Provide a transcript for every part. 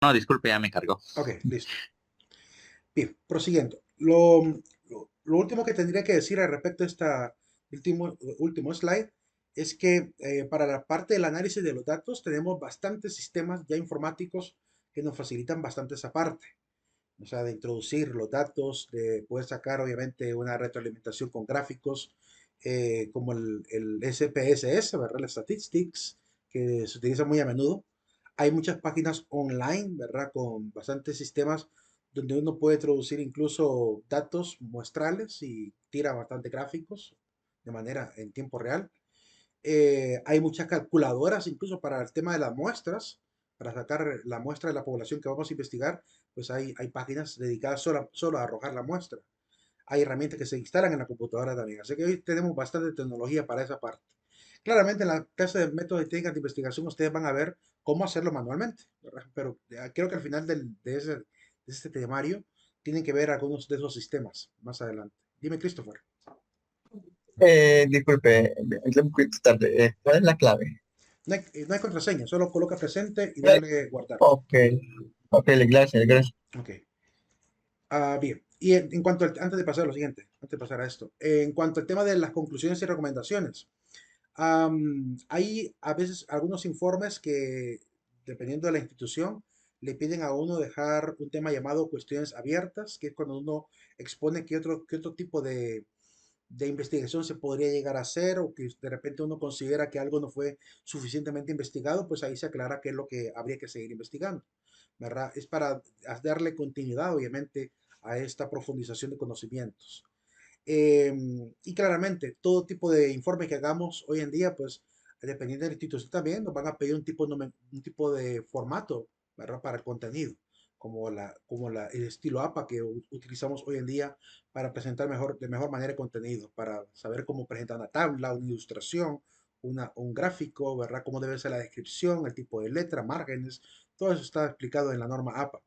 No, disculpe, ya me cargó. Ok, listo. Bien, prosiguiendo. Lo último que tendría que decir al respecto de esta último slide es que para la parte del análisis de los datos tenemos bastantes sistemas ya informáticos que nos facilitan bastante esa parte. O sea, de introducir los datos, de poder sacar obviamente una retroalimentación con gráficos, como el SPSS, ¿verdad? El Statistics, que se utiliza muy a menudo. Hay muchas páginas online, ¿verdad? Con bastantes sistemas donde uno puede introducir incluso datos muestrales y tira bastante gráficos de manera en tiempo real. Hay muchas calculadoras incluso para el tema de las muestras, para sacar la muestra de la población que vamos a investigar, pues hay páginas dedicadas solo a arrojar la muestra. Hay herramientas que se instalan en la computadora también. Así que hoy tenemos bastante tecnología para esa parte. Claramente en la clase de métodos y técnicas de investigación ustedes van a ver cómo hacerlo manualmente, ¿verdad? Pero creo que al final de este temario tienen que ver algunos de esos sistemas más adelante. Dime, Christopher. Disculpe, entré un poquito tarde. ¿Cuál es la clave? No hay contraseña, solo coloca presente y Eh, dale guardar. ok, ok, gracias, gracias. Ok. Bien. Y en cuanto antes de pasar a lo siguiente, antes de pasar a esto, en cuanto al tema de las conclusiones y recomendaciones, hay a veces algunos informes que, dependiendo de la institución, le piden a uno dejar un tema llamado cuestiones abiertas, que es cuando uno expone qué otro tipo de investigación se podría llegar a hacer, o que de repente uno considera que algo no fue suficientemente investigado, pues ahí se aclara qué es lo que habría que seguir investigando, ¿verdad? Es para darle continuidad, obviamente, a esta profundización de conocimientos. Eh, y claramente, todo tipo de informe que hagamos hoy en día, pues dependiendo de la institución también, nos van a pedir un tipo de formato, ¿verdad? Para el contenido, el estilo APA que utilizamos hoy en día para presentar de mejor manera el contenido, para saber cómo presentar una tabla, una ilustración, un gráfico, ¿verdad? Cómo debe ser la descripción, el tipo de letra, márgenes, todo eso está explicado en la norma APA.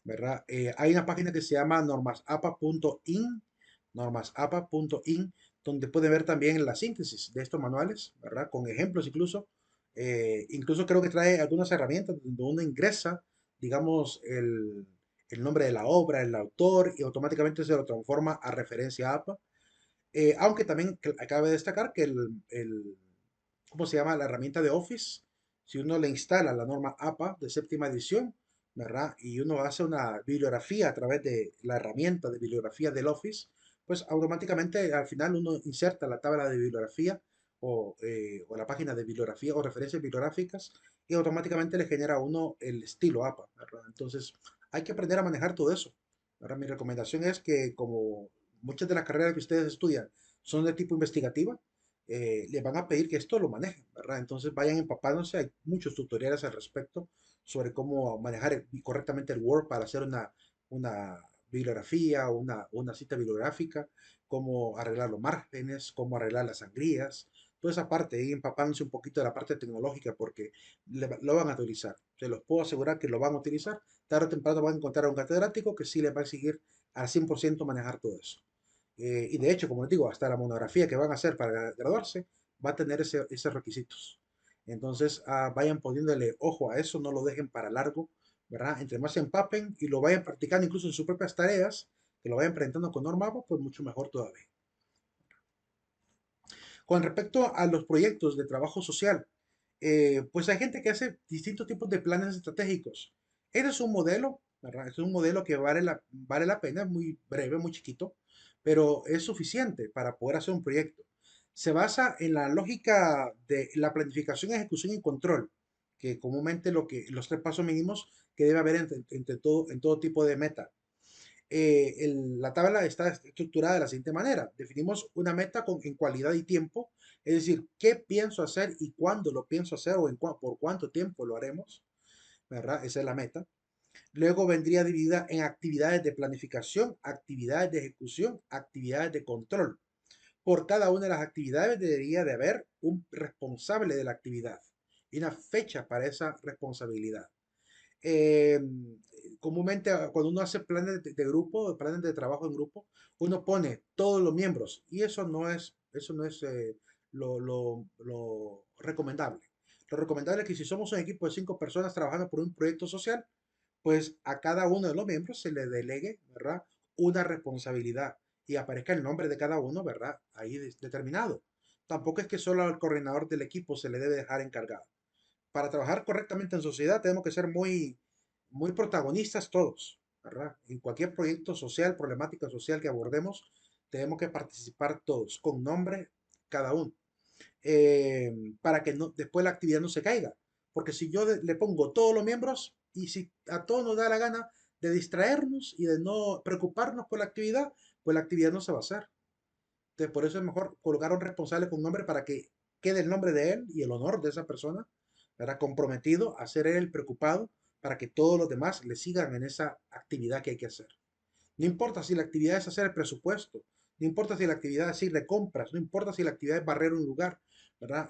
¿Verdad? Hay una página que se llama normasapa.in, donde puede ver también la síntesis de estos manuales, ¿verdad? Con ejemplos incluso. Incluso creo que trae algunas herramientas donde uno ingresa, digamos, el nombre de la obra, el autor, y automáticamente se lo transforma a referencia APA. Aunque también cabe destacar que ¿cómo se llama? La herramienta de Office, si uno le instala la norma APA de séptima edición, ¿verdad? Y uno hace una bibliografía a través de la herramienta de bibliografía del Office, pues automáticamente al final uno inserta la tabla de bibliografía o la página de bibliografía o referencias bibliográficas y automáticamente le genera a uno el estilo APA, ¿verdad? Entonces hay que aprender a manejar todo eso. Ahora mi recomendación es que como muchas de las carreras que ustedes estudian son de tipo investigativa, les van a pedir que esto lo manejen, ¿verdad? Entonces vayan empapándose, hay muchos tutoriales al respecto sobre cómo manejar correctamente el Word para hacer una bibliografía o una cita bibliográfica, cómo arreglar los márgenes, cómo arreglar las sangrías, toda esa parte, y empapándose un poquito de la parte tecnológica porque lo van a utilizar. Se los puedo asegurar que lo van a utilizar. Tarde o temprano van a encontrar a un catedrático que sí les va a seguir al 100% manejar todo eso. Y de hecho, como les digo, hasta la monografía que van a hacer para graduarse va a tener esos requisitos. Entonces, vayan poniéndole ojo a eso, no lo dejen para largo, ¿verdad? Entre más se empapen y lo vayan practicando incluso en sus propias tareas, que lo vayan presentando con norma, pues mucho mejor todavía. Con respecto a los proyectos de trabajo social, pues hay gente que hace distintos tipos de planes estratégicos. Este es un modelo, ¿verdad? Es un modelo que vale la pena, es muy breve, muy chiquito, pero es suficiente para poder hacer un proyecto. Se basa en la lógica de la planificación, ejecución y control, que comúnmente los tres pasos mínimos que debe haber en todo tipo de meta. La tabla está estructurada de la siguiente manera. Definimos una meta en cualidad y tiempo, es decir, qué pienso hacer y cuándo lo pienso hacer o por cuánto tiempo lo haremos, ¿verdad? Esa es la meta. Luego vendría dividida en actividades de planificación, actividades de ejecución, actividades de control. Por cada una de las actividades debería de haber un responsable de la actividad y una fecha para esa responsabilidad. eh, Comúnmente cuando uno hace planes de grupo, planes de trabajo en grupo, uno pone todos los miembros y eso no es lo recomendable. Lo recomendable es que si somos un equipo de 5 personas trabajando por un proyecto social, pues a cada uno de los miembros se le delegue, ¿verdad? Una responsabilidad y aparezca el nombre de cada uno, ¿verdad? Ahí determinado. Tampoco es que solo al coordinador del equipo se le debe dejar encargado. Para trabajar correctamente en sociedad tenemos que ser muy protagonistas todos, ¿verdad? En cualquier proyecto social, problemática social que abordemos, tenemos que participar todos, con nombre cada uno, eh, para que no, después la actividad no se caiga. Porque si yo le pongo todos los miembros y si a todos nos da la gana de distraernos y de no preocuparnos por la actividad, pues la actividad no se va a hacer. Entonces, por eso es mejor colocar a un responsable con nombre para que quede el nombre de él y el honor de esa persona, ¿verdad? Comprometido a ser él el preocupado para que todos los demás le sigan en esa actividad que hay que hacer. No importa si la actividad es hacer el presupuesto, no importa si la actividad es ir de compras, no importa si la actividad es barrer un lugar, ¿verdad?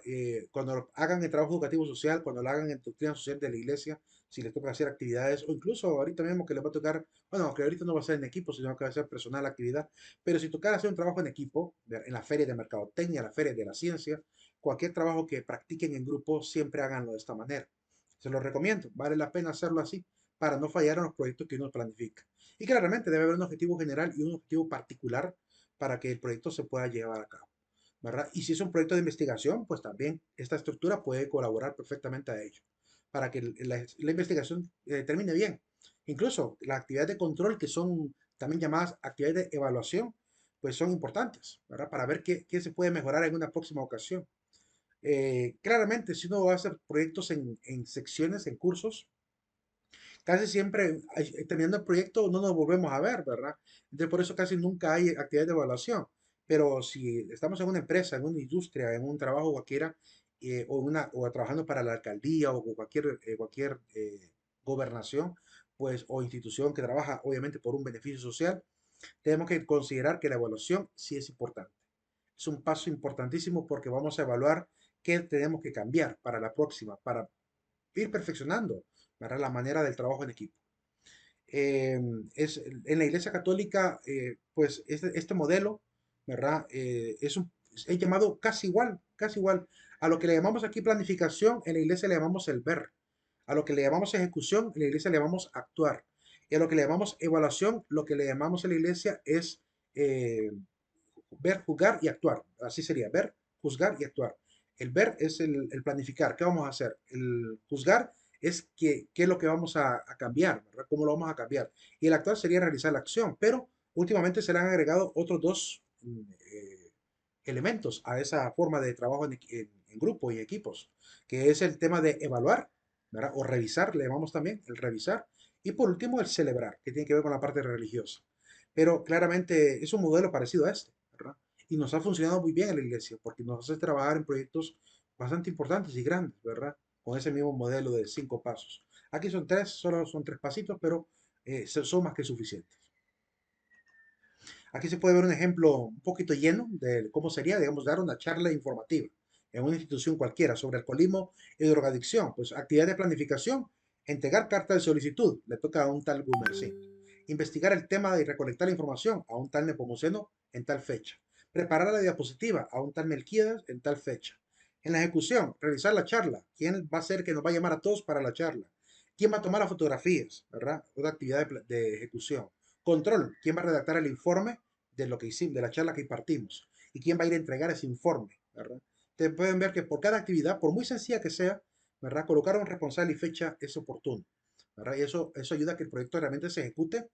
Cuando hagan el trabajo educativo social, cuando lo hagan en doctrina social de la iglesia, si les toca hacer actividades, o incluso ahorita mismo que les va a tocar, bueno, que ahorita no va a ser en equipo, sino que va a ser personal la actividad, pero si tocara hacer un trabajo en equipo, en la feria de mercadotecnia, la feria de la ciencia, cualquier trabajo que practiquen en grupo, siempre háganlo de esta manera. Se lo recomiendo, vale la pena hacerlo así, para no fallar en los proyectos que uno planifica. Y claramente debe haber un objetivo general y un objetivo particular para que el proyecto se pueda llevar a cabo, ¿verdad? Y si es un proyecto de investigación, pues también esta estructura puede colaborar perfectamente a ello, para que la investigación termine bien. Incluso las actividades de control, que son también llamadas actividades de evaluación, pues son importantes, ¿verdad? Para ver qué se puede mejorar en una próxima ocasión. Claramente, si uno va a hacer proyectos en secciones, en cursos, casi siempre, terminando el proyecto, no nos volvemos a ver, ¿verdad? Entonces, por eso casi nunca hay actividad de evaluación. Pero si estamos en una empresa, en una industria, en un trabajo cualquiera, o trabajando para la alcaldía o cualquier gobernación, pues, o institución que trabaja obviamente por un beneficio social, tenemos que considerar que la evaluación sí es importante. Es un paso importantísimo porque vamos a evaluar qué tenemos que cambiar para la próxima, para ir perfeccionando, ¿verdad? La manera del trabajo en equipo. Eh, en la Iglesia Católica, pues este modelo, ¿verdad? Es llamado casi igual. A lo que le llamamos aquí planificación, en la Iglesia le llamamos el ver. A lo que le llamamos ejecución, en la Iglesia le llamamos actuar. Y a lo que le llamamos evaluación, lo que le llamamos en la Iglesia es eh, ver, juzgar y actuar. Así sería, ver, juzgar y actuar. El ver es el planificar, ¿qué vamos a hacer? El juzgar es qué es lo que vamos a cambiar, ¿verdad? ¿Cómo lo vamos a cambiar? Y el actuar sería realizar la acción, pero últimamente se le han agregado otros dos elementos a esa forma de trabajo en grupo y equipos, que es el tema de evaluar, ¿verdad? O revisar, le llamamos también el revisar, y por último el celebrar, que tiene que ver con la parte religiosa. Pero claramente es un modelo parecido a este, ¿verdad? Y nos ha funcionado muy bien en la iglesia, porque nos hace trabajar en proyectos bastante importantes y grandes, ¿verdad? Con ese mismo modelo de 5 pasos. Aquí son tres, solo son 3 pasitos, pero son más que suficientes. Aquí se puede ver un ejemplo un poquito lleno de cómo sería, digamos, dar una charla informativa en una institución cualquiera sobre alcoholismo y drogadicción. Pues actividad de planificación, entregar carta de solicitud, le toca a un tal Gumersin. Investigar el tema y recolectar la información a un tal Nepomuceno en tal fecha. Preparar la diapositiva a un tal Melquíades en tal fecha. En la ejecución, realizar la charla. ¿Quién va a ser que nos va a llamar a todos para la charla? ¿Quién va a tomar las fotografías? ¿Verdad? Otra actividad de ejecución. Control. ¿Quién va a redactar el informe de lo que hicimos, de la charla que impartimos? ¿Y quién va a ir a entregar ese informe? ¿Verdad? Te pueden ver que por cada actividad, por muy sencilla que sea, ¿verdad? Colocar un responsable y fecha es oportuno, ¿verdad? Y eso ayuda a que el proyecto realmente se ejecute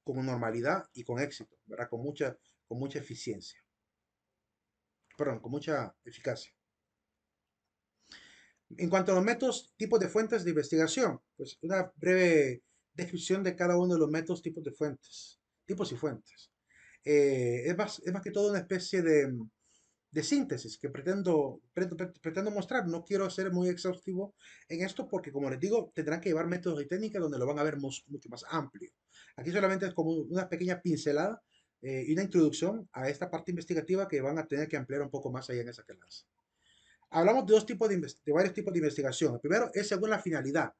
con normalidad y con éxito, ¿verdad? Con mucha eficiencia, perdón, con mucha eficacia. En cuanto a los métodos, tipos de fuentes de investigación, pues una breve descripción de cada uno de los métodos, tipos y fuentes. Es más que todo una especie de síntesis que pretendo mostrar. No quiero ser muy exhaustivo en esto porque, como les digo, tendrán que llevar métodos y técnicas donde lo van a ver mucho más amplio. Aquí solamente es como una pequeña pincelada y una introducción a esta parte investigativa que van a tener que ampliar un poco más allá en esa clase. Hablamos de varios tipos de investigación. El primero es según la finalidad.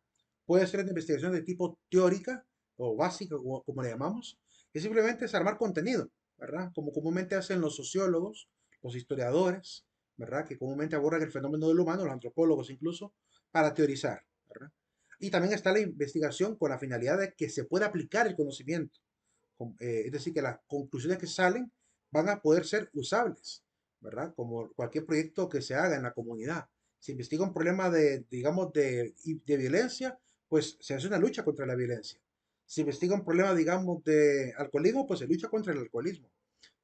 Puede ser una investigación de tipo teórica o básica, como le llamamos, que simplemente es armar contenido, ¿verdad? Como comúnmente hacen los sociólogos, los historiadores, ¿verdad? Que comúnmente abordan el fenómeno del humano, los antropólogos incluso, para teorizar, ¿verdad? Y también está la investigación con la finalidad de que se pueda aplicar el conocimiento. Es decir, que las conclusiones que salen van a poder ser usables, ¿verdad? Como cualquier proyecto que se haga en la comunidad. Si investiga un problema de, digamos, de violencia, pues se hace una lucha contra la violencia. Si investiga un problema, digamos, de alcoholismo, pues se lucha contra el alcoholismo.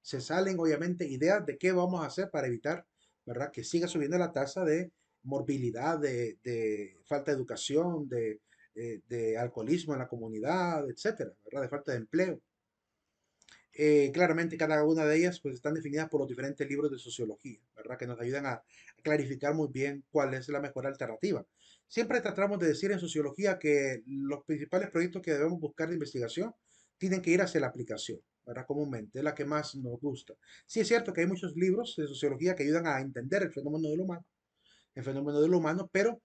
Se salen, obviamente, ideas de qué vamos a hacer para evitar, ¿verdad? Que siga subiendo la tasa de morbilidad, de falta de educación, de alcoholismo en la comunidad, etcétera, ¿verdad? De falta de empleo. Claramente cada una de ellas pues están definidas por los diferentes libros de sociología, ¿verdad? Que nos ayudan a clarificar muy bien cuál es la mejor alternativa. Siempre tratamos de decir en sociología que los principales proyectos que debemos buscar de investigación tienen que ir hacia la aplicación, ¿verdad? Comúnmente, es la que más nos gusta. Sí es cierto que hay muchos libros de sociología que ayudan a entender el fenómeno del humano, pero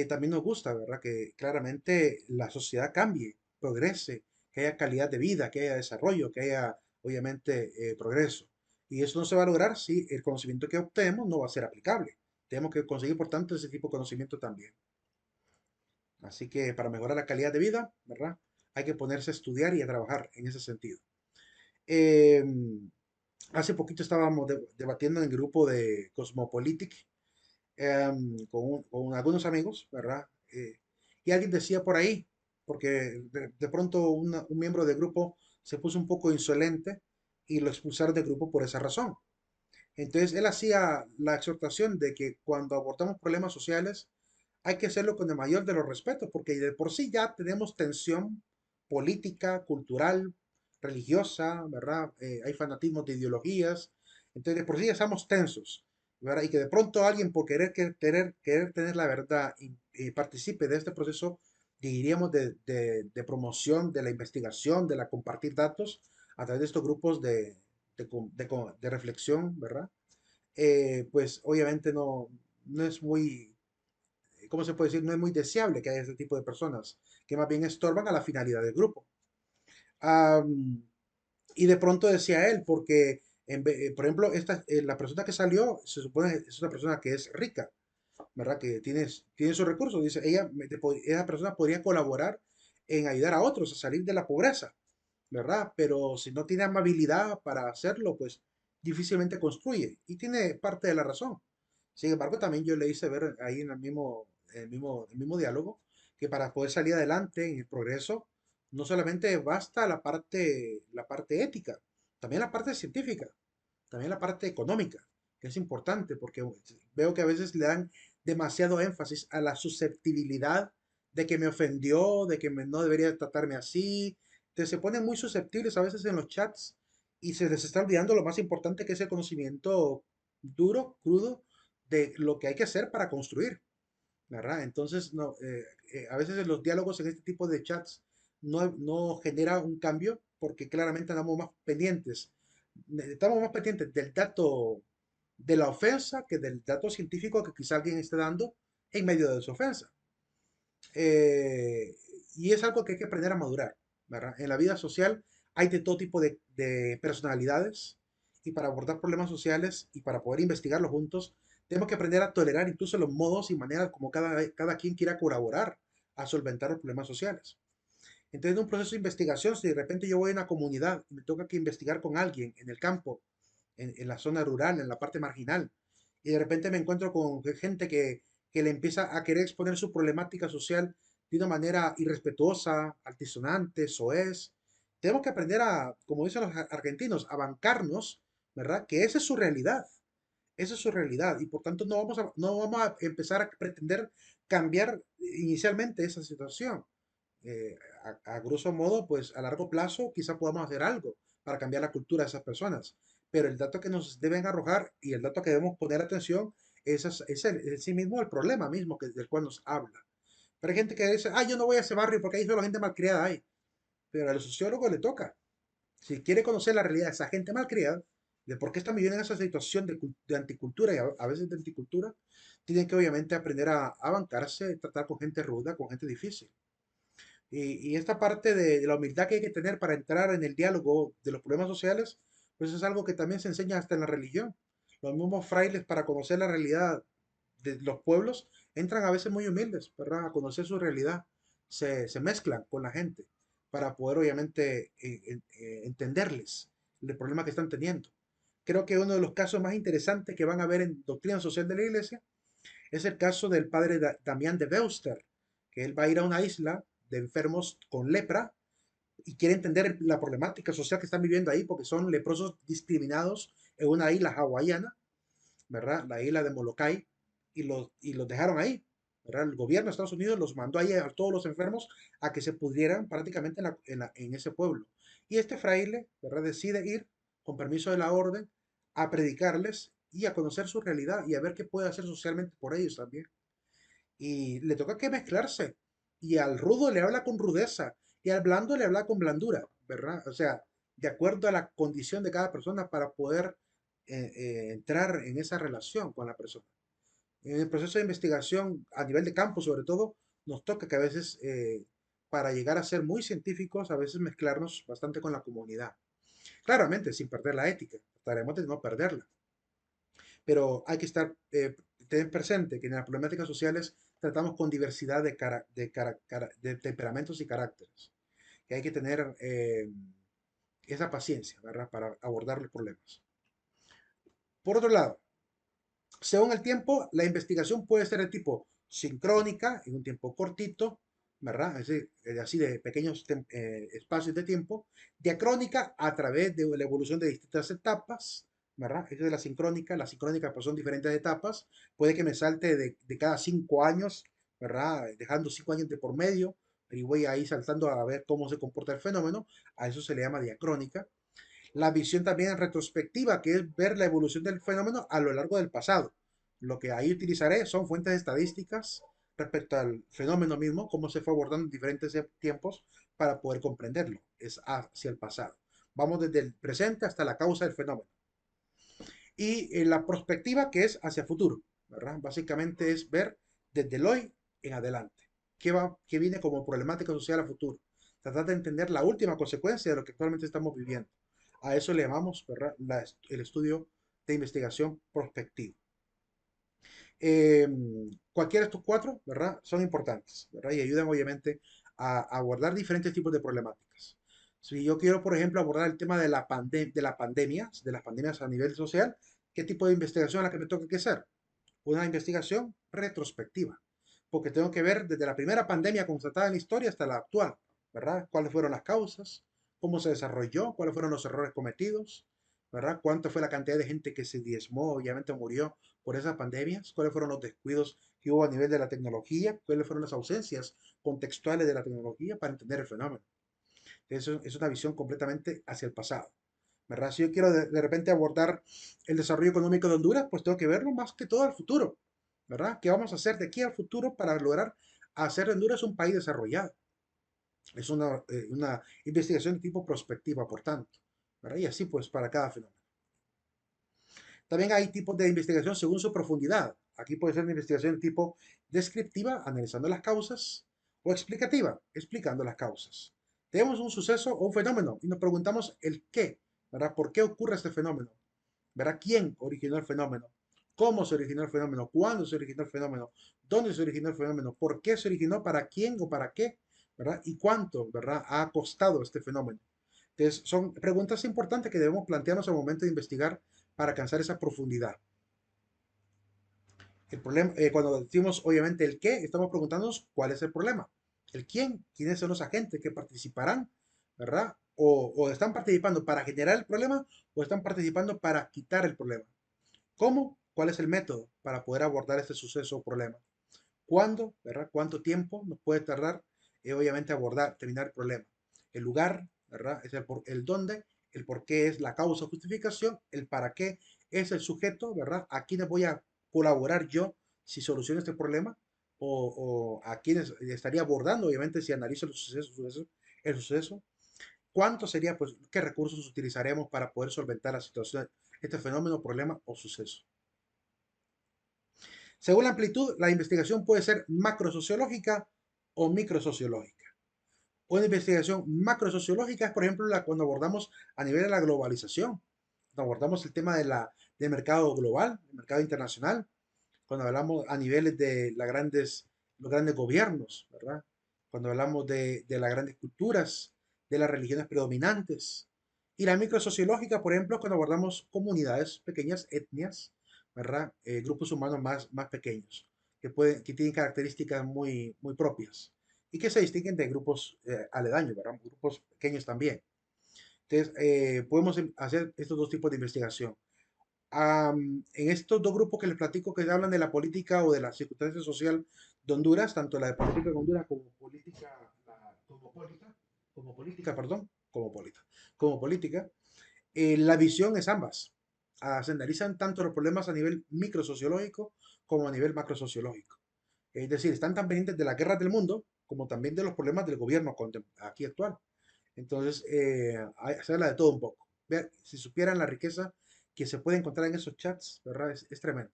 también nos gusta, ¿verdad? Que claramente la sociedad cambie, progrese, que haya calidad de vida, que haya desarrollo, que haya, obviamente, progreso. Y eso no se va a lograr si el conocimiento que obtenemos no va a ser aplicable. Tenemos que conseguir, por tanto, ese tipo de conocimiento también. Así que para mejorar la calidad de vida, ¿verdad? Hay que ponerse a estudiar y a trabajar en ese sentido. Eh, Hace poquito estábamos debatiendo en el grupo de Cosmopolitic con algunos amigos, ¿verdad? Y alguien decía por ahí, porque de pronto un miembro del grupo se puso un poco insolente y lo expulsaron del grupo por esa razón. Entonces él hacía la exhortación de que cuando abordamos problemas sociales hay que hacerlo con el mayor de los respetos, porque de por sí ya tenemos tensión política, cultural, religiosa, ¿verdad? Hay fanatismo de ideologías, entonces de por sí ya estamos tensos, ¿verdad? Y que de pronto alguien por querer tener la verdad y participe de este proceso, diríamos, de promoción de la investigación, de la compartir datos a través de estos grupos de reflexión, ¿verdad? Pues obviamente no es muy, ¿cómo se puede decir? No es muy deseable que haya este tipo de personas que más bien estorban a la finalidad del grupo. Am, y de pronto decía él, porque, por ejemplo, la persona que salió se supone que es una persona que es rica, ¿verdad? Que tiene sus recursos. Dice, esa persona podría colaborar en ayudar a otros a salir de la pobreza, ¿verdad? Pero si no tiene amabilidad para hacerlo, pues difícilmente construye. Y tiene parte de la razón. Sin embargo, también yo le hice ver ahí en el mismo diálogo que para poder salir adelante en el progreso, no solamente basta la parte ética, también la parte científica, también la parte económica, que es importante porque veo que a veces le dan demasiado énfasis a la susceptibilidad de que me ofendió, de que no debería tratarme así. Entonces se ponen muy susceptibles a veces en los chats y se les está olvidando lo más importante que es el conocimiento duro, crudo, de lo que hay que hacer para construir, ¿verdad? Entonces, no, a veces en los diálogos en este tipo de chats no genera un cambio porque claramente estamos más pendientes del dato de la ofensa que del dato científico que quizá alguien esté dando en medio de su ofensa. Eh, y es algo que hay que aprender a madurar, ¿verdad? En la vida social hay de todo tipo de personalidades y para abordar problemas sociales y para poder investigarlos juntos, tenemos que aprender a tolerar incluso los modos y maneras como cada quien quiera colaborar a solventar los problemas sociales. Entonces, en un proceso de investigación, si de repente yo voy a una comunidad y me toca que investigar con alguien en el campo, en la zona rural, en la parte marginal, y de repente me encuentro con gente que le empieza a querer exponer su problemática social de una manera irrespetuosa, altisonante, soez, tenemos que aprender a, como dicen los argentinos, a bancarnos, ¿verdad? Que esa es su realidad. Esa es su realidad y por tanto no vamos a empezar a pretender cambiar inicialmente esa situación. A grosso modo, pues a largo plazo quizá podamos hacer algo para cambiar la cultura de esas personas. Pero el dato que nos deben arrojar y el dato que debemos poner atención es sí mismo el problema mismo del cual nos habla. Pero hay gente que dice, ah, yo no voy a ese barrio porque ahí solo gente malcriada hay. Pero al sociólogo le toca. Si quiere conocer la realidad de esa gente malcriada, de por qué están viviendo en esa situación de anticultura y a veces de anticultura, tienen que obviamente aprender a bancarse, tratar con gente ruda, con gente difícil. Y esta parte de la humildad que hay que tener para entrar en el diálogo de los problemas sociales, pues es algo que también se enseña hasta en la religión. Los mismos frailes para conocer la realidad de los pueblos entran a veces muy humildes, ¿verdad? A conocer su realidad. se mezclan con la gente para poder obviamente entenderles el problema que están teniendo. Creo que uno de los casos más interesantes que van a ver en Doctrina Social de la Iglesia es el caso del padre Damián de Beuster, que él va a ir a una isla de enfermos con lepra y quiere entender la problemática social que están viviendo ahí porque son leprosos discriminados en una isla hawaiana, ¿verdad? La isla de Molokai, y los dejaron ahí, ¿verdad? El gobierno de Estados Unidos los mandó ahí a todos los enfermos a que se pudrieran prácticamente en ese pueblo. Y este fraile, ¿verdad? Decide ir, con permiso de la orden, a predicarles y a conocer su realidad y a ver qué puede hacer socialmente por ellos también. Y le toca que mezclarse. Y al rudo le habla con rudeza y al blando le habla con blandura, ¿verdad? O sea, de acuerdo a la condición de cada persona para poder entrar en esa relación con la persona. En el proceso de investigación a nivel de campo, sobre todo, nos toca que a veces, para llegar a ser muy científicos, a veces mezclarnos bastante con la comunidad. Claramente, sin perder la ética, trataremos de no perderla, pero hay que tener presente que en las problemáticas sociales tratamos con diversidad de temperamentos y caracteres, que hay que tener esa paciencia, ¿verdad? Para abordar los problemas. Por otro lado, según el tiempo, la investigación puede ser de tipo sincrónica, en un tiempo cortito, ¿verdad? Así de pequeños espacios de tiempo, diacrónica a través de la evolución de distintas etapas, ¿verdad? Esa es la sincrónica pues son diferentes etapas, puede que me salte de cada 5 años, ¿verdad? Dejando 5 años de por medio, y voy ahí saltando a ver cómo se comporta el fenómeno, a eso se le llama diacrónica. La visión también retrospectiva, que es ver la evolución del fenómeno a lo largo del pasado. Lo que ahí utilizaré son fuentes estadísticas respecto al fenómeno mismo, cómo se fue abordando en diferentes tiempos para poder comprenderlo. Es hacia el pasado. Vamos desde el presente hasta la causa del fenómeno. Y la perspectiva que es hacia futuro, ¿verdad? Básicamente es ver desde el hoy en adelante. ¿Qué viene como problemática social a futuro? Tratar de entender la última consecuencia de lo que actualmente estamos viviendo. A eso le llamamos, ¿verdad? El estudio de investigación prospectivo. Eh, Cualquiera de estos cuatro, ¿verdad? Son importantes, ¿verdad? Y ayudan obviamente a abordar diferentes tipos de problemáticas. Si yo quiero, por ejemplo, abordar el tema de las pandemias a nivel social, ¿qué tipo de investigación es la que me toca que hacer? Una investigación retrospectiva, porque tengo que ver desde la primera pandemia constatada en la historia hasta la actual, ¿verdad? ¿Cuáles fueron las causas? ¿Cómo se desarrolló? ¿Cuáles fueron los errores cometidos? ¿Verdad? ¿Cuánto fue la cantidad de gente que se diezmó, obviamente murió por esas pandemias? ¿Cuáles fueron los descuidos que hubo a nivel de la tecnología? ¿Cuáles fueron las ausencias contextuales de la tecnología para entender el fenómeno? Eso es una visión completamente hacia el pasado, ¿verdad? Si yo quiero de repente abordar el desarrollo económico de Honduras, pues tengo que verlo más que todo al futuro, ¿verdad? ¿Qué vamos a hacer de aquí al futuro para lograr hacer de Honduras un país desarrollado? Es una investigación de tipo prospectiva, por tanto, ¿verdad? Y así pues para cada fenómeno. También hay tipos de investigación según su profundidad. Aquí puede ser una investigación de tipo descriptiva, analizando las causas, o explicativa, explicando las causas. Tenemos un suceso o un fenómeno y nos preguntamos el qué, ¿verdad? ¿Por qué ocurre este fenómeno? ¿Verdad? ¿Quién originó el fenómeno? ¿Cómo se originó el fenómeno? ¿Cuándo se originó el fenómeno? ¿Dónde se originó el fenómeno? ¿Por qué se originó? ¿Para quién o para qué? ¿Verdad? ¿Y cuánto, verdad, ha costado este fenómeno? Entonces, son preguntas importantes que debemos plantearnos al momento de investigar para alcanzar esa profundidad. El problema, cuando decimos obviamente el qué, estamos preguntándonos cuál es el problema. El quién, quiénes son los agentes que participarán, ¿verdad? O están participando para generar el problema o están participando para quitar el problema. ¿Cómo? ¿Cuál es el método para poder abordar este suceso o problema? ¿Cuándo? ¿Verdad? ¿Cuánto tiempo nos puede tardar, obviamente, abordar, terminar el problema? El lugar, ¿verdad? Es el dónde, el por qué es la causa o justificación, el para qué es el sujeto, ¿verdad? ¿A quiénes voy a colaborar yo si soluciono este problema? O a quiénes estaría abordando, obviamente, si analizo el suceso. ¿Cuánto sería, pues, qué recursos utilizaremos para poder solventar la situación, este fenómeno, problema o suceso? Según la amplitud, la investigación puede ser macrosociológica o microsociológica. Una investigación macrosociológica es, por ejemplo, cuando abordamos a nivel de la globalización, cuando abordamos el tema del mercado global, el mercado internacional, cuando hablamos a niveles de los grandes gobiernos, ¿verdad? cuando hablamos de las grandes culturas, de las religiones predominantes. Y la microsociológica, por ejemplo, cuando abordamos comunidades pequeñas, etnias, ¿verdad? Grupos humanos más pequeños, que tienen características muy propias y que se distinguen de grupos aledaños, ¿verdad? Grupos pequeños también. Entonces, podemos hacer estos dos tipos de investigación. En estos dos grupos que les platico que hablan de la política o de la circunstancia social de Honduras, tanto la de política de Honduras como política, como política, perdón, como política, la visión es ambas. Se analizan tanto los problemas a nivel microsociológico como a nivel macrosociológico. Es decir, están tan pendientes de las guerras del mundo como también de los problemas del gobierno aquí actual. Entonces, se habla de todo un poco. Ver, si supieran la riqueza que se puede encontrar en esos chats, ¿verdad? Es tremendo.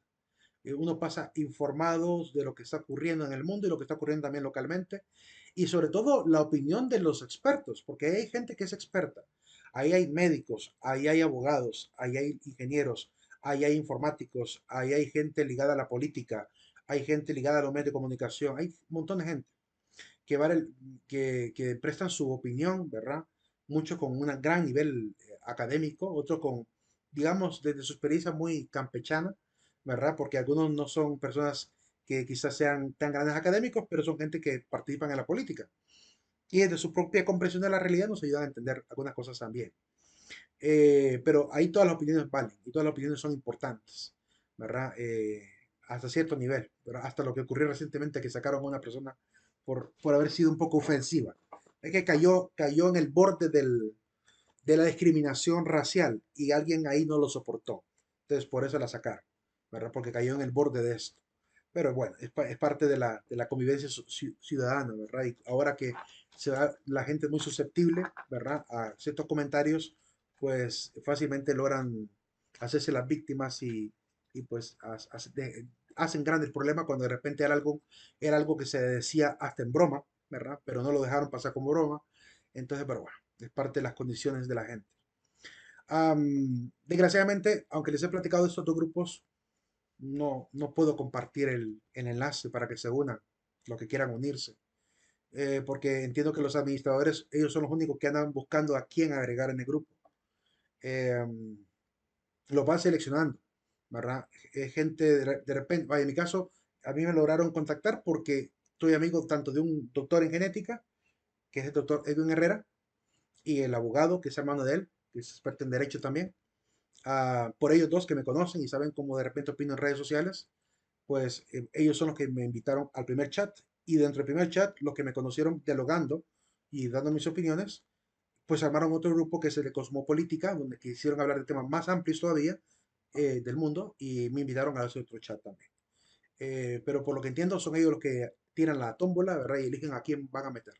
Uno pasa informados de lo que está ocurriendo en el mundo y lo que está ocurriendo también localmente. Y sobre todo la opinión de los expertos, porque hay gente que es experta. Ahí hay médicos, ahí hay abogados, ahí hay ingenieros, ahí hay informáticos, ahí hay gente ligada a la política, hay gente ligada a los medios de comunicación, hay un montón de gente que, que prestan su opinión, ¿verdad? Muchos con un gran nivel académico, otros con, digamos, desde su experiencia muy campechana, ¿verdad? Porque algunos no son personas que quizás sean tan grandes académicos, pero son gente que participan en la política. Y desde su propia comprensión de la realidad nos ayudan a entender algunas cosas también. Pero ahí todas las opiniones valen y todas las opiniones son importantes, ¿verdad? Hasta cierto nivel, ¿verdad? Hasta lo que ocurrió recientemente que sacaron a una persona por haber sido un poco ofensiva. Es que cayó en el borde de la discriminación racial y alguien ahí no lo soportó. Entonces por eso la sacaron, ¿verdad? Porque cayó en el borde de esto. Pero bueno, es parte de la convivencia ciudadana, ¿verdad? Y ahora que la gente es muy susceptible, ¿verdad? A ciertos comentarios, pues fácilmente logran hacerse las víctimas y pues hacen grandes problemas cuando de repente era algo que se decía hasta en broma, ¿verdad? Pero no lo dejaron pasar como broma. Entonces, pero bueno, es parte de las condiciones de la gente. Desgraciadamente, aunque les he platicado de estos dos grupos, no puedo compartir el enlace para que se unan, los que quieran unirse, porque entiendo que los administradores, ellos son los únicos que andan buscando a quién agregar en el grupo. Eh, los van seleccionando, ¿verdad? Gente de repente, vaya, en mi caso, a mí me lograron contactar porque soy amigo tanto de un doctor en genética, que es el doctor Edwin Herrera, y el abogado, que es hermano de él, que es experto en derecho también. Por ellos dos que me conocen y saben cómo de repente opino en redes sociales, pues ellos son los que me invitaron al primer chat y dentro del primer chat, los que me conocieron dialogando y dando mis opiniones, pues armaron otro grupo que es el de Cosmopolítica, donde quisieron hablar de temas más amplios todavía del mundo y me invitaron a ese otro chat también. Pero por lo que entiendo son ellos los que tiran la tómbola, ¿verdad? Y eligen a quién van a meter,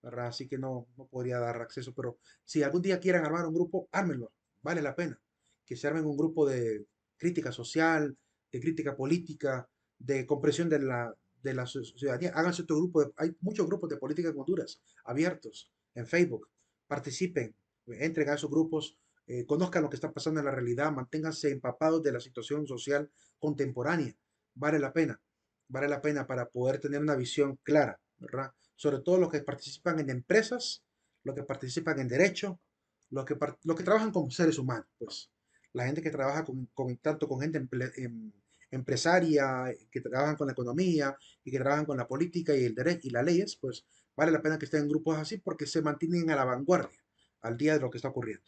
¿verdad? Así que no podría dar acceso, pero si algún día quieren armar un grupo, ármenlo, vale la pena. Que se armen un grupo de crítica social, de crítica política, de comprensión de la ciudadanía. Háganse otro grupo, hay muchos grupos de política en Honduras abiertos en Facebook. Participen, entren a esos grupos, conozcan lo que está pasando en la realidad, manténganse empapados de la situación social contemporánea. Vale la pena, vale la pena para poder tener una visión clara, ¿verdad? Sobre todo los que participan en empresas, los que participan en derecho, los que trabajan con seres humanos, pues la gente que trabaja tanto con gente empresaria, que trabajan con la economía y que trabajan con la política y el derecho y las leyes, pues vale la pena que estén en grupos así porque se mantienen a la vanguardia al día de lo que está ocurriendo.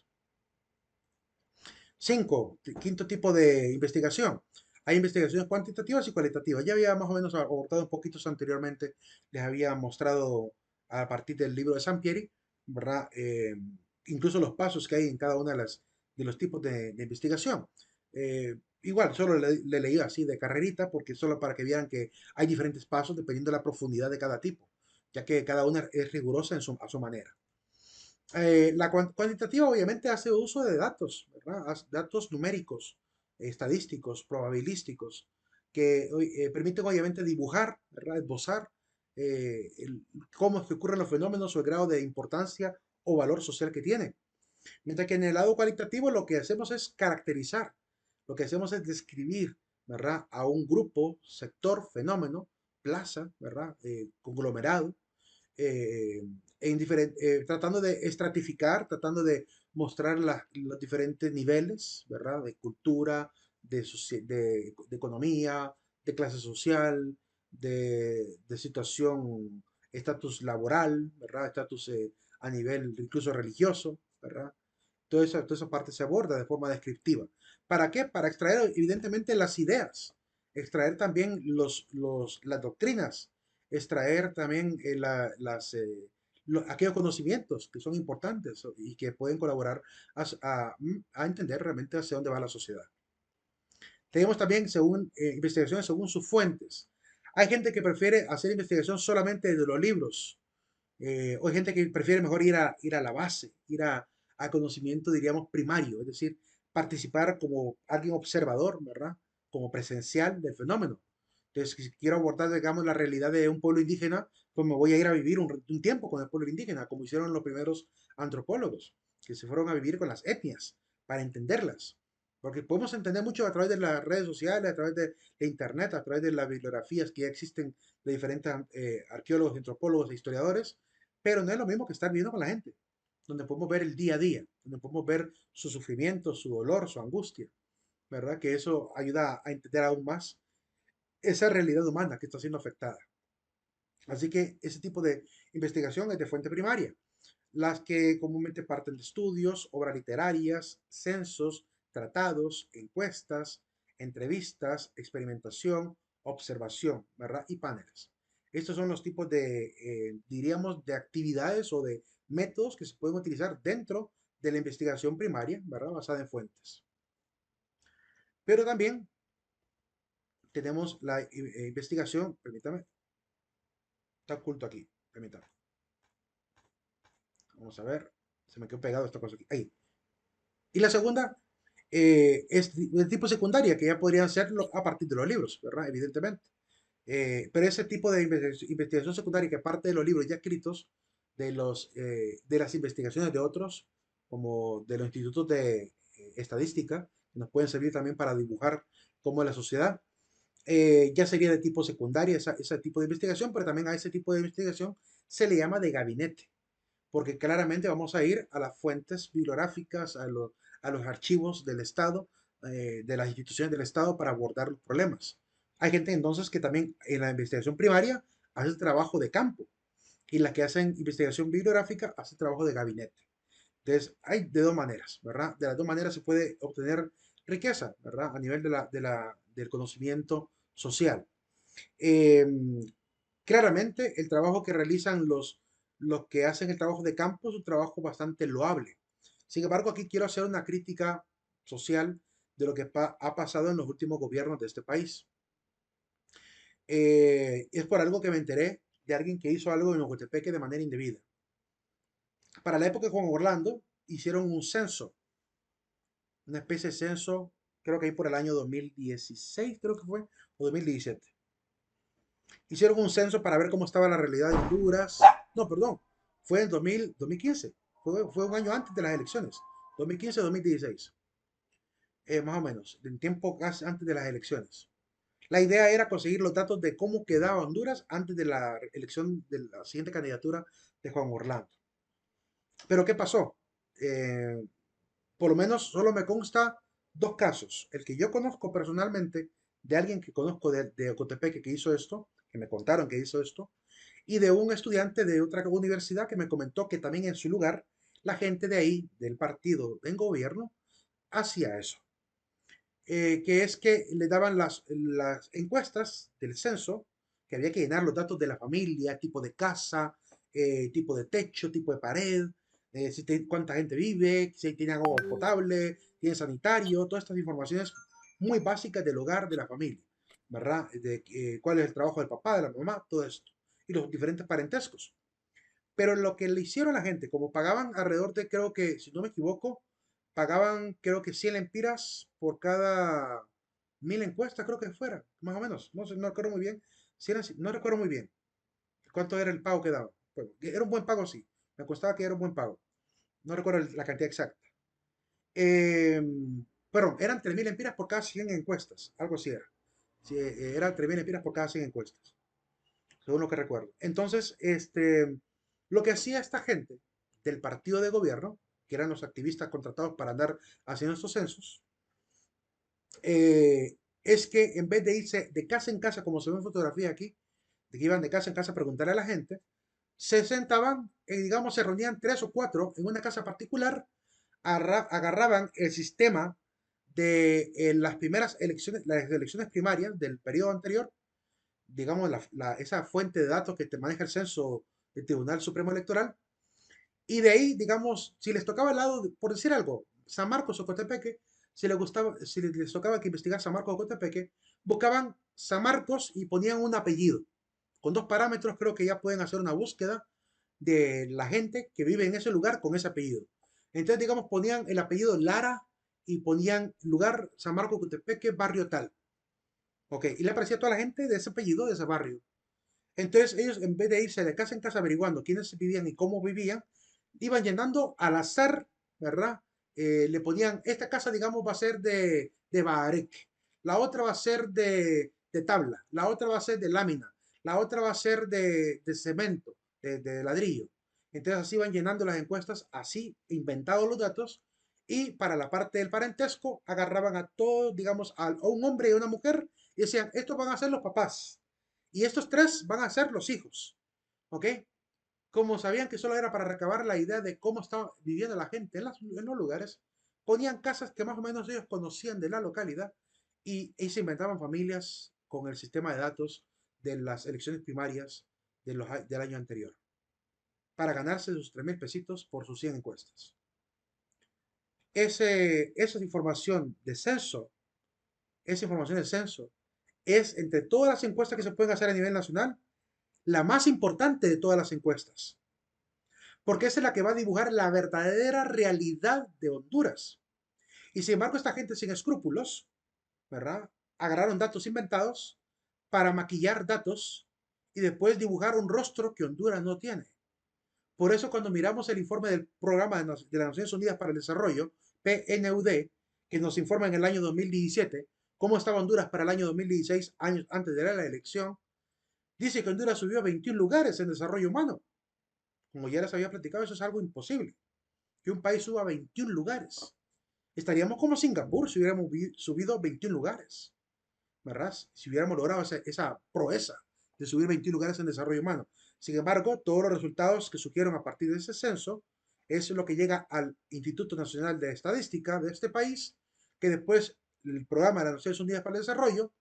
Cinco, quinto tipo de investigación. Hay investigaciones cuantitativas y cualitativas. Ya había más o menos abordado un poquito anteriormente, les había mostrado a partir del libro de Sampieri, ¿verdad? Incluso los pasos que hay en cada uno de los tipos de investigación. Igual, solo le leí así de carrerita, porque solo para que vieran que hay diferentes pasos dependiendo de la profundidad de cada tipo, ya que cada una es rigurosa a su manera. La cuantitativa obviamente hace uso de datos, ¿verdad? Datos numéricos, estadísticos, probabilísticos, que permiten obviamente dibujar, ¿verdad? Esbozar cómo es que ocurren los fenómenos o el grado de importancia o valor social que tienen. Mientras que en el lado cualitativo lo que hacemos es caracterizar, lo que hacemos es describir, ¿verdad? A un grupo, sector, fenómeno, plaza, ¿verdad? Conglomerado eh, tratando de estratificar, tratando de mostrar los diferentes niveles, ¿verdad? De cultura, de economía, de clase social, de situación, estatus laboral, ¿verdad? Estatus a nivel incluso religioso, ¿verdad? Toda esa parte se aborda de forma descriptiva. ¿Para qué? Para extraer evidentemente las ideas, extraer también las doctrinas, extraer también aquellos conocimientos que son importantes y que pueden colaborar a entender realmente hacia dónde va la sociedad. Tenemos también investigaciones según sus fuentes. Hay gente que prefiere hacer investigación solamente de los libros, o hay gente que prefiere mejor ir a la base, a conocimiento, diríamos, primario, es decir, participar como alguien observador, ¿verdad? Como presencial del fenómeno. Entonces, si quiero abordar, digamos, la realidad de un pueblo indígena, pues me voy a ir a vivir un tiempo con el pueblo indígena, como hicieron los primeros antropólogos, que se fueron a vivir con las etnias, para entenderlas. Porque podemos entender mucho a través de las redes sociales, a través de Internet, a través de las bibliografías que ya existen de diferentes arqueólogos, antropólogos e historiadores, pero no es lo mismo que estar viviendo con la gente, donde podemos ver el día a día, donde podemos ver su sufrimiento, su dolor, su angustia, ¿verdad? Que eso ayuda a entender aún más esa realidad humana que está siendo afectada. Así que ese tipo de investigación es de fuente primaria. Las que comúnmente parten de estudios, obras literarias, censos, tratados, encuestas, entrevistas, experimentación, observación, ¿verdad? Y paneles. Estos son los tipos de, diríamos, de actividades o de métodos que se pueden utilizar dentro de la investigación primaria, ¿verdad? Basada en fuentes. Pero también tenemos la investigación, permítame, está oculto aquí, permítame. Vamos a ver, se me quedó pegado esta cosa aquí. Ahí. Y la segunda es de tipo secundaria, que ya podrían serlo a partir de los libros, ¿verdad? Evidentemente. Pero ese tipo de investigación secundaria que parte de los libros ya escritos, de las investigaciones de otros, como de los institutos de estadística, que nos pueden servir también para dibujar cómo es la sociedad, ya sería de tipo secundaria ese tipo de investigación, pero también a ese tipo de investigación se le llama de gabinete porque claramente vamos a ir a las fuentes bibliográficas, a los archivos del Estado, de las instituciones del Estado para abordar los problemas. Hay gente entonces que también en la investigación primaria hace trabajo de campo y las que hacen investigación bibliográfica hacen trabajo de gabinete. Entonces, hay de dos maneras, ¿verdad? De las dos maneras se puede obtener riqueza, ¿verdad? A nivel del conocimiento social. Eh, Claramente, el trabajo que realizan los que hacen el trabajo de campo es un trabajo bastante loable. Sin embargo, aquí quiero hacer una crítica social de lo que ha pasado en los últimos gobiernos de este país. Es por algo que me enteré de alguien que hizo algo en Ocotepeque de manera indebida. Para la época de Juan Orlando, hicieron un censo, una especie de censo, creo que ahí por el año 2016, creo que fue, o 2017. Hicieron un censo para ver cómo estaba la realidad de Honduras. No, perdón, fue en 2015. Fue un año antes de las elecciones. 2015-2016. Más o menos, en tiempo casi antes de las elecciones. La idea era conseguir los datos de cómo quedaba Honduras antes de la elección de la siguiente candidatura de Juan Orlando. Pero ¿qué pasó? Eh, por lo menos solo me consta dos casos. El que yo conozco personalmente de alguien que conozco de Ocotepeque que hizo esto, que me contaron que hizo esto, y de un estudiante de otra universidad que me comentó que también en su lugar la gente de ahí, del partido en gobierno, hacía eso. Que es que le daban las encuestas del censo, que había que llenar los datos de la familia, tipo de casa, tipo de techo, tipo de pared, cuánta gente vive, si tiene agua potable, tiene sanitario, todas estas informaciones muy básicas del hogar de la familia, ¿verdad? De cuál es el trabajo del papá, de la mamá, todo esto, y los diferentes parentescos. Pero lo que le hicieron a la gente, como pagaban alrededor de, creo que, si no me equivoco, pagaban, creo que 100 lempiras por cada 1000 encuestas, creo que fuera, más o menos. No sé, no recuerdo muy bien. Si eran, no recuerdo muy bien cuánto era el pago que daba. Bueno, era un buen pago, sí. Me costaba que era un buen pago. No recuerdo la cantidad exacta. Eh, Perdón, eran 3000 lempiras por cada 100 encuestas. Algo así era. Sí, eran 3000 lempiras por cada 100 encuestas, según lo que recuerdo. Entonces, Lo que hacía esta gente del partido de gobierno, que eran los activistas contratados para andar haciendo estos censos, es que en vez de irse de casa en casa, como se ve en fotografía aquí, de que iban de casa en casa a preguntarle a la gente, se sentaban, digamos, se reunían tres o cuatro en una casa particular, agarraban el sistema de las primeras elecciones, las elecciones primarias del periodo anterior, digamos, esa fuente de datos que te maneja el censo del Tribunal Supremo Electoral, y de ahí, digamos, si les tocaba al lado, por decir algo, San Marcos o Cotepeque, si les gustaba, si les tocaba que investigar San Marcos o Cotepeque, buscaban San Marcos y ponían un apellido. Con dos parámetros creo que ya pueden hacer una búsqueda de la gente que vive en ese lugar con ese apellido. Entonces, digamos, ponían el apellido Lara y ponían lugar San Marcos Cotepeque, barrio tal. Ok, y le aparecía a toda la gente de ese apellido, de ese barrio. Entonces ellos, en vez de irse de casa en casa averiguando quiénes vivían y cómo vivían, iban llenando al azar, ¿verdad? Le ponían, esta casa, digamos, va a ser de Baarek, la otra va a ser de tabla, la otra va a ser de lámina, la otra va a ser de cemento, de ladrillo. Entonces así van llenando las encuestas, así inventados los datos, y para la parte del parentesco agarraban a todos, digamos, a un hombre y a una mujer, y decían, estos van a ser los papás, y estos tres van a ser los hijos, ¿ok? Como sabían que solo era para recabar la idea de cómo estaba viviendo la gente en los lugares, ponían casas que más o menos ellos conocían de la localidad y se inventaban familias con el sistema de datos de las elecciones primarias del año anterior para ganarse sus 3.000 pesitos por sus 100 encuestas. Esa información de censo, esa información del censo es entre todas las encuestas que se pueden hacer a nivel nacional, la más importante de todas las encuestas, porque esa es la que va a dibujar la verdadera realidad de Honduras. Y sin embargo, esta gente sin escrúpulos, ¿verdad? Agarraron datos inventados para maquillar datos y después dibujar un rostro que Honduras no tiene. Por eso cuando miramos el informe del Programa de las Naciones Unidas para el Desarrollo, PNUD, que nos informa en el año 2017 cómo estaba Honduras para el año 2016, años antes de la elección, dice que Honduras subió 21 lugares en desarrollo humano. Como ya les había platicado, eso es algo imposible. Que un país suba 21 lugares. Estaríamos como Singapur si hubiéramos subido 21 lugares, ¿verdad? Si hubiéramos logrado esa proeza de subir 21 lugares en desarrollo humano. Sin embargo, todos los resultados que surgieron a partir de ese censo es lo que llega al Instituto Nacional de Estadística de este país, que después el programa de las Naciones Unidas para el Desarrollo,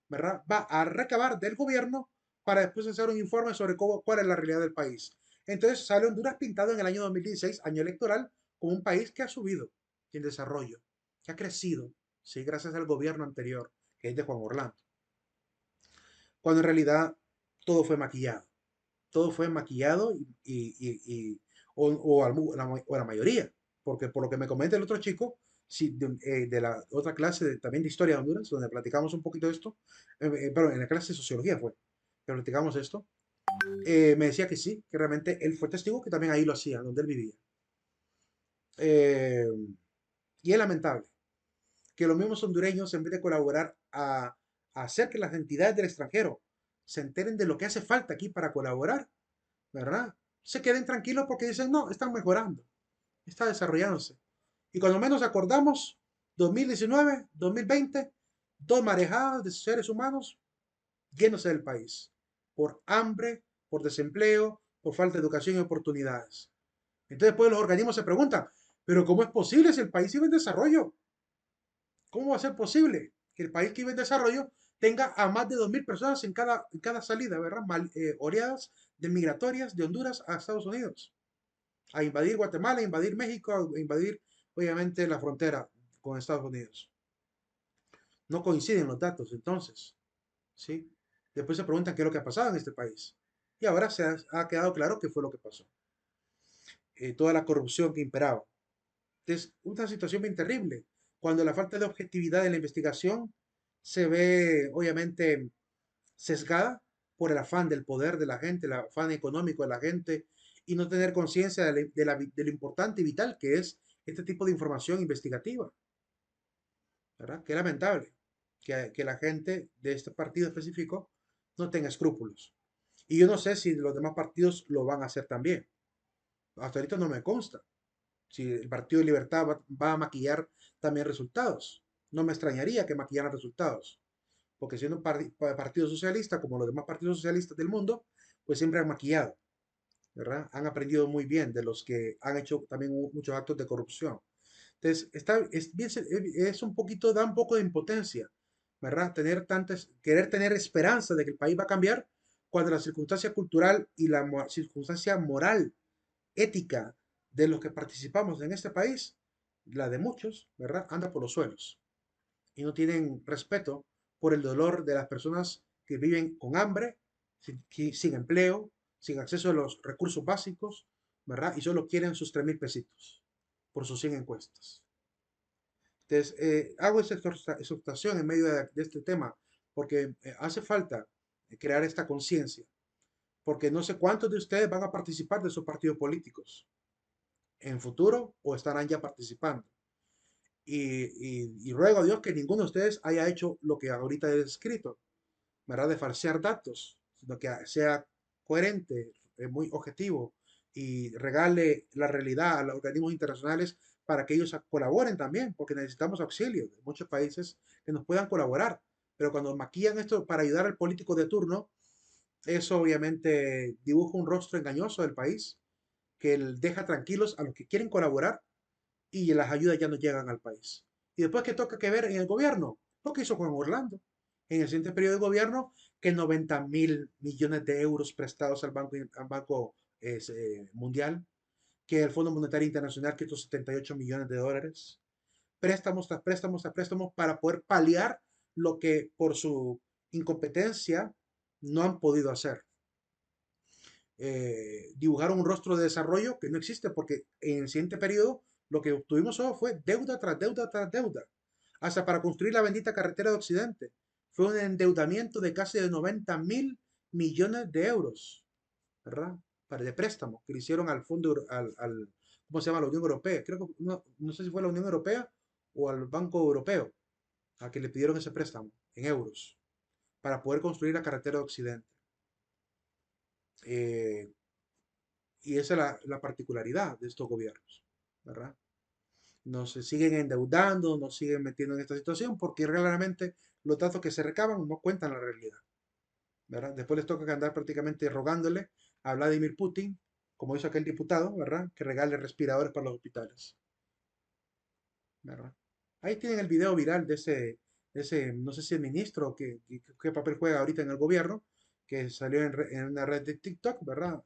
¿verdad? Va a recabar del gobierno para después hacer un informe sobre cuál es la realidad del país. Entonces sale Honduras pintado en el año 2016, año electoral, como un país que ha subido en desarrollo, que ha crecido, sí, gracias al gobierno anterior, que es de Juan Orlando, cuando en realidad todo fue maquillado. Todo fue maquillado o la mayoría, porque por lo que me comenta el otro chico, si, de la otra clase también de historia de Honduras, donde platicamos un poquito de esto, pero en la clase de sociología fue, que platicamos esto, me decía que sí, que realmente él fue testigo, que también ahí lo hacía, donde él vivía. Eh, y es lamentable que los mismos hondureños, en vez de colaborar a hacer que las entidades del extranjero se enteren de lo que hace falta aquí para colaborar, ¿verdad? Se queden tranquilos porque dicen, no, están mejorando, está desarrollándose. Y cuando menos acordamos, 2019, 2020, dos marejadas de seres humanos yéndose del país, por hambre, por desempleo, por falta de educación y oportunidades. Entonces, pues los organismos se preguntan, pero ¿cómo es posible si el país iba en desarrollo? ¿Cómo va a ser posible que el país que iba en desarrollo tenga a más de 2.000 personas en cada salida, ¿verdad? Oleadas de migratorias de Honduras a Estados Unidos, a invadir Guatemala, a invadir México, a invadir, obviamente, la frontera con Estados Unidos. No coinciden los datos, entonces, ¿sí? Después se preguntan qué es lo que ha pasado en este país. Y ahora ha quedado claro qué fue lo que pasó. Toda la corrupción que imperaba. Es una situación bien terrible, cuando la falta de objetividad en la investigación se ve, obviamente, sesgada por el afán del poder de la gente, el afán económico de la gente, y no tener conciencia de lo importante y vital que es este tipo de información investigativa, ¿verdad? Qué lamentable que la gente de este partido específico no tenga escrúpulos. Y yo no sé si los demás partidos lo van a hacer también. Hasta ahorita no me consta. Si el Partido de Libertad va a maquillar también resultados. No me extrañaría que maquillaran resultados, porque siendo un partido socialista, como los demás partidos socialistas del mundo, pues siempre han maquillado, ¿verdad? Han aprendido muy bien de los que han hecho también muchos actos de corrupción. Entonces, es un poquito, da un poco de impotencia, ¿verdad? Querer tener esperanza de que el país va a cambiar cuando la circunstancia cultural y la circunstancia moral, ética de los que participamos en este país, la de muchos, ¿verdad? Anda por los suelos y no tienen respeto por el dolor de las personas que viven con hambre, sin empleo, sin acceso a los recursos básicos, ¿verdad? Y solo quieren sus 3.000 pesitos por sus 100 encuestas. Entonces, hago esta exhortación en medio de este tema porque hace falta crear esta conciencia, porque no sé cuántos de ustedes van a participar de esos partidos políticos en futuro o estarán ya participando. Y ruego a Dios que ninguno de ustedes haya hecho lo que ahorita he descrito, ¿verdad? De falsear datos, sino que sea coherente, muy objetivo y regale la realidad a los organismos internacionales para que ellos colaboren también, porque necesitamos auxilio de muchos países que nos puedan colaborar. Pero cuando maquillan esto para ayudar al político de turno, eso obviamente dibuja un rostro engañoso del país que deja tranquilos a los que quieren colaborar y las ayudas ya no llegan al país. Y después que toca que ver en el gobierno, lo que hizo Juan Orlando en el siguiente periodo de gobierno, que 90.000 millones de euros prestados al Banco Mundial, que el Fondo Monetario Internacional quitó 78 millones de dólares, préstamos tras préstamos tras préstamos para poder paliar lo que por su incompetencia no han podido hacer. Dibujaron un rostro de desarrollo que no existe porque en el siguiente periodo lo que obtuvimos solo fue deuda tras deuda tras deuda, hasta para construir la bendita carretera de Occidente. Fue un endeudamiento de casi de 90.000 millones de euros, ¿verdad? Para de préstamo que le hicieron al fondo, ¿cómo se llama? La Unión Europea. Creo que no sé si fue la Unión Europea o al Banco Europeo a que le pidieron ese préstamo en euros para poder construir la carretera de Occidente. Eh, Y esa es la particularidad de estos gobiernos, ¿verdad? Nos siguen endeudando, nos siguen metiendo en esta situación porque realmente los datos que se recaban no cuentan la realidad, ¿verdad? Después les toca andar prácticamente rogándole a Vladimir Putin, como hizo aquel diputado, ¿verdad? Que regale respiradores para los hospitales, ¿verdad? Ahí tienen el video viral de ese no sé si el ministro, qué papel juega ahorita en el gobierno, que salió en una red de TikTok, ¿verdad?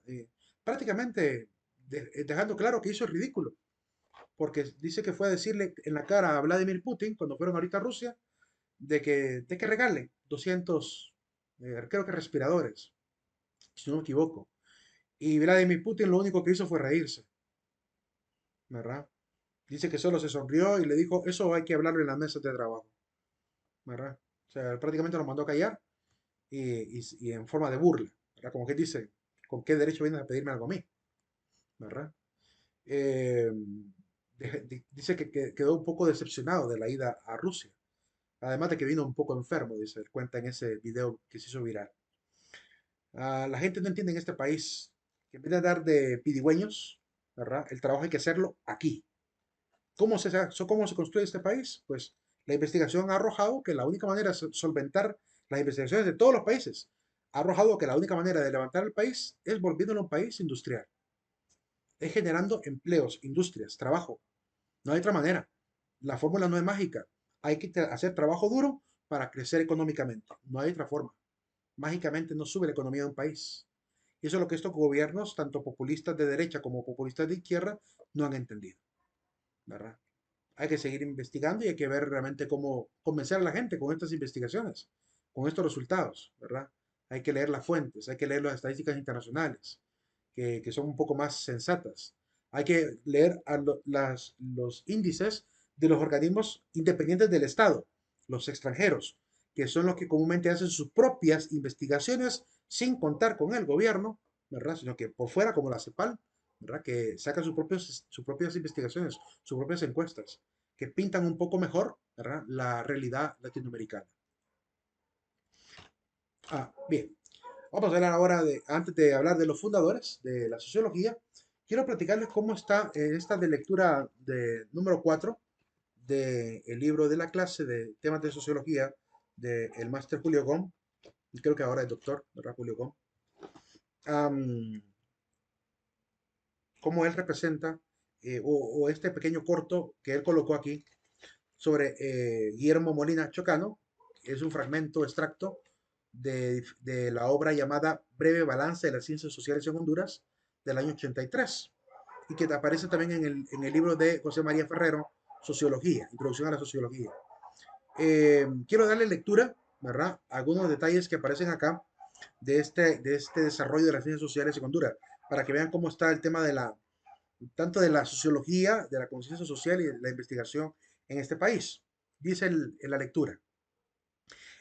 Prácticamente dejando claro que hizo el ridículo, porque dice que fue a decirle en la cara a Vladimir Putin, cuando fueron ahorita a Rusia, de que regale 200, creo que respiradores, si no me equivoco. Y Vladimir Putin lo único que hizo fue reírse, ¿verdad? Dice que solo se sonrió y le dijo, eso hay que hablarlo en las mesas de trabajo, ¿verdad? O sea, prácticamente lo mandó a callar y en forma de burla, ¿verdad? Como que dice, ¿con qué derecho vienes a pedirme algo a mí? ¿Verdad? Eh, dice que quedó un poco decepcionado de la ida a Rusia. Además de que vino un poco enfermo, dice, cuenta en ese video que se hizo viral. La gente no entiende en este país que en vez de dar de pidigüeños, ¿verdad? El trabajo hay que hacerlo aquí. ¿Cómo se construye este país? Pues la investigación ha arrojado que la única manera de solventar las investigaciones de todos los países ha arrojado que la única manera de levantar el país es volviéndolo un país industrial. Es generando empleos, industrias, trabajo. No hay otra manera. La fórmula no es mágica. Hay que hacer trabajo duro para crecer económicamente. No hay otra forma. Mágicamente no sube la economía de un país. Y eso es lo que estos gobiernos, tanto populistas de derecha como populistas de izquierda, no han entendido, ¿verdad? Hay que seguir investigando y hay que ver realmente cómo convencer a la gente con estas investigaciones, con estos resultados, ¿verdad? Hay que leer las fuentes, hay que leer las estadísticas internacionales, que son un poco más sensatas. Hay que leer los índices de los organismos independientes del Estado, los extranjeros, que son los que comúnmente hacen sus propias investigaciones sin contar con el gobierno, ¿verdad? Sino que por fuera, como la CEPAL, ¿verdad? Que sacan sus propias investigaciones, sus propias encuestas, que pintan un poco mejor, ¿verdad? La realidad latinoamericana. Bien, vamos a hablar ahora antes de hablar de los fundadores de la sociología, quiero platicarles cómo está esta de lectura de número 4 del libro de la clase de temas de sociología del máster Julio Gómez, y creo que ahora es doctor, ¿verdad? Julio Gómez. Cómo él representa, o este pequeño corto que él colocó aquí sobre Guillermo Molina Chocano, que es un fragmento extracto de la obra llamada Breve Balance de las Ciencias Sociales en Honduras del año 83, y que aparece también en el libro de José María Ferrero, Sociología, Introducción a la Sociología. Quiero darle lectura, ¿verdad? Algunos detalles que aparecen acá de este desarrollo de las ciencias sociales en Honduras, para que vean cómo está el tema de tanto de la sociología, de la conciencia social y de la investigación en este país. Dice en la lectura.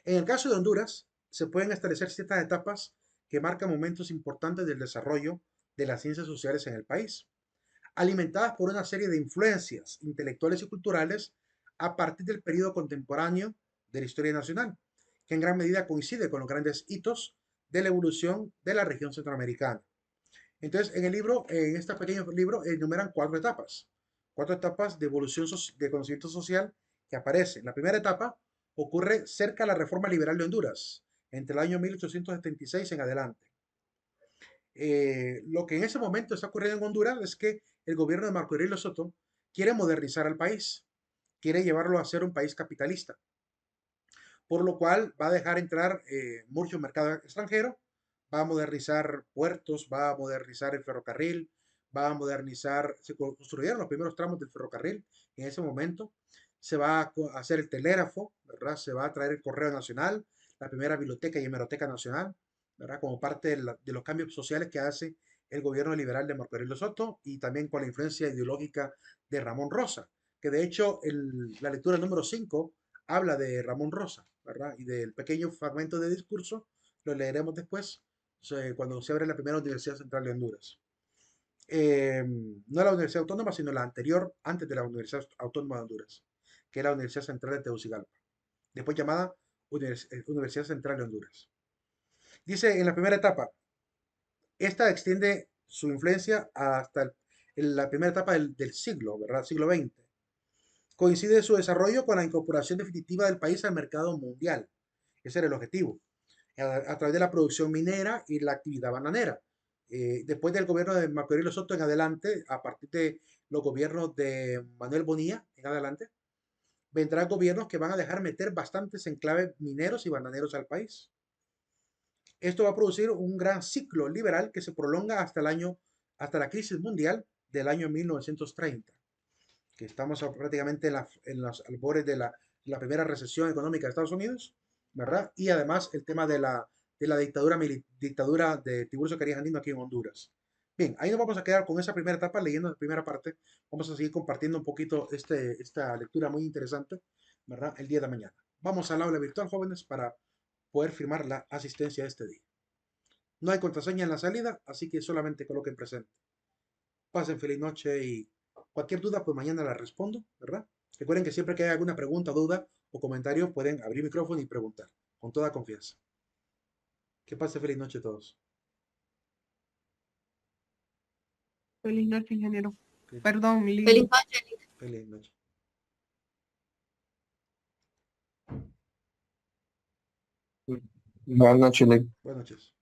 En el caso de Honduras, se pueden establecer ciertas etapas que marcan momentos importantes del desarrollo de las ciencias sociales en el país, alimentadas por una serie de influencias intelectuales y culturales a partir del periodo contemporáneo de la historia nacional, que en gran medida coincide con los grandes hitos de la evolución de la región centroamericana. Entonces, en el libro, en este pequeño libro, enumeran cuatro etapas de evolución de conocimiento social que aparecen. La primera etapa ocurre cerca de la reforma liberal de Honduras, entre el año 1876 en adelante. Lo que en ese momento está ocurriendo en Honduras es que el gobierno de Marco Aurelio Soto quiere modernizar al país, quiere llevarlo a ser un país capitalista, por lo cual va a dejar entrar mucho mercado extranjero, va a modernizar puertos, va a modernizar el ferrocarril, va a modernizar, se construyeron los primeros tramos del ferrocarril en ese momento, se va a hacer el telégrafo, ¿verdad? Se va a traer el correo nacional, la primera biblioteca y hemeroteca nacional, ¿verdad? Como parte de los cambios sociales que hace el gobierno liberal de Marco Aurelio Soto y también con la influencia ideológica de Ramón Rosa, que de hecho la lectura número 5 habla de Ramón Rosa, ¿verdad? Y del pequeño fragmento de discurso, lo leeremos después, cuando se abre la primera Universidad Central de Honduras. No la Universidad Autónoma, sino la anterior, antes de la Universidad Autónoma de Honduras, que es la Universidad Central de Tegucigalpa, después llamada Universidad Central de Honduras. Dice en la primera etapa, esta extiende su influencia hasta la primera etapa del siglo, ¿verdad? Siglo XX. Coincide su desarrollo con la incorporación definitiva del país al mercado mundial. Ese era el objetivo, a través de la producción minera y la actividad bananera. Después del gobierno de Marco Aurelio Soto en adelante, a partir de los gobiernos de Manuel Bonilla en adelante, vendrán gobiernos que van a dejar meter bastantes enclaves mineros y bananeros al país. Esto va a producir un gran ciclo liberal que se prolonga hasta la crisis mundial del año 1930, que estamos prácticamente en los albores de la primera recesión económica de Estados Unidos, ¿verdad? Y además el tema de la dictadura de Tiburcio Carías Andino aquí en Honduras. Bien, ahí nos vamos a quedar con esa primera etapa, leyendo la primera parte. Vamos a seguir compartiendo un poquito esta lectura muy interesante, ¿verdad? El día de mañana. Vamos al aula virtual, jóvenes, para poder firmar la asistencia de este día. No hay contraseña en la salida, así que solamente coloquen presente. Pasen feliz noche y cualquier duda, pues mañana la respondo, ¿verdad? Recuerden que siempre que haya alguna pregunta, duda o comentario, pueden abrir micrófono y preguntar, con toda confianza. Que pase feliz noche a todos. Feliz noche, ingeniero. Feliz, Perdón, Lili. Feliz noche. feliz noche. Buenas noches, Ley. Buenas noches.